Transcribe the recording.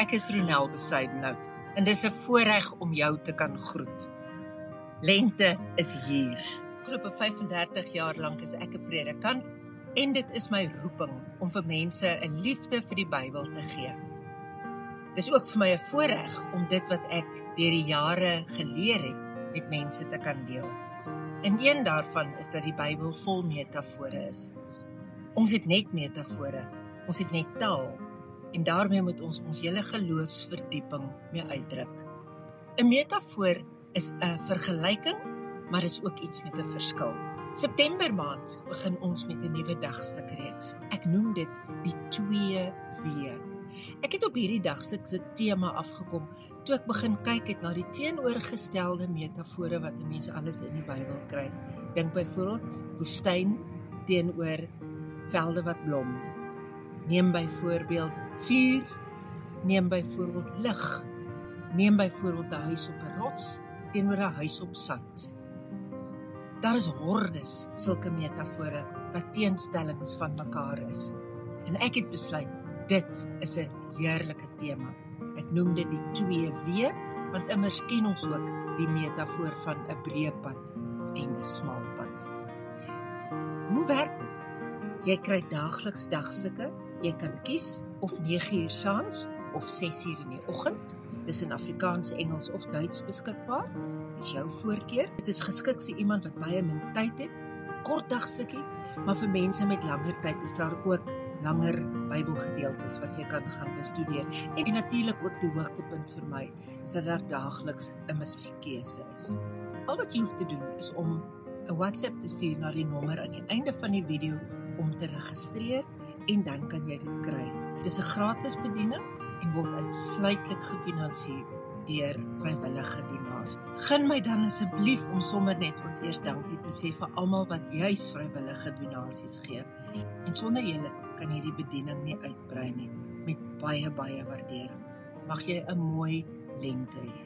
Ek is Ronel Besuidenhout en dis 'n voorreg om jou te kan groet. Lente is hier. Afgelope 35 jaar lank is ek 'n predikant en dit is my roeping om vir mense 'n liefde vir die Bybel te gee. Dis ook vir my 'n voorreg om dit wat ek deur die jare geleer het met mense te kan deel. En een daarvan is dat die Bybel vol metafore is. Ons het net metafore, ons het net taal. En daarmee moet ons hele geloofsverdieping mee uitdruk. 'n Metafoor is 'n vergelyking, maar is ook iets met 'n verskil. September maand begin ons met 'n nuwe dagstukreeks. Ek noem dit die 2W. Ek het op hierdie dagstuk se tema afgekom toe ek begin kyk het na die teenoorgestelde metafore wat 'n mens alles in die Bybel kry. Dink byvoorbeeld woestyn teenoor velde wat blom. Neem byvoorbeeld vuur, neem byvoorbeeld lig, neem byvoorbeeld 'n huis op 'n rots teenoor 'n huis op sand. Daar is hordes sulke metafore wat teenstellings van mekaar is. En ek het besluit, dit is 'n heerlike tema. Ek noem dit die 2W, want immers ken ons ook die metafoor van 'n breë pad en 'n smal pad. Hoe werk dit? Jy kry daagliks dagstukke. Jy kan kies of 9 uur saans of 6 uur in die oggend. Dis in Afrikaans, Engels of Duits beskikbaar. Dis jou voorkeur. Dit is geskik vir iemand wat baie min tyd het. Kort dagstukkie, maar vir mense met langer tyd is daar ook langer Bybelgedeeltes wat jy kan gaan bestudeer. En natuurlik ook die hoogtepunt vir my is dat daar daagliks 'n musiekkeuse is. Al wat jy hoef te doen is om 'n WhatsApp te stuur na die nommer aan die einde van die video om te registreer. En dan kan jy dit kry. Dis 'n gratis bediening en word uitsluitlik gefinansier deur vrywillige donasies. Gun my dan asseblief om sommer net ook eers dankie te sê vir almal wat juis vrywillige donasies gee. En sonder julle kan hierdie bediening nie uitbrei nie, met baie waardering. Mag jy 'n mooi lente hê.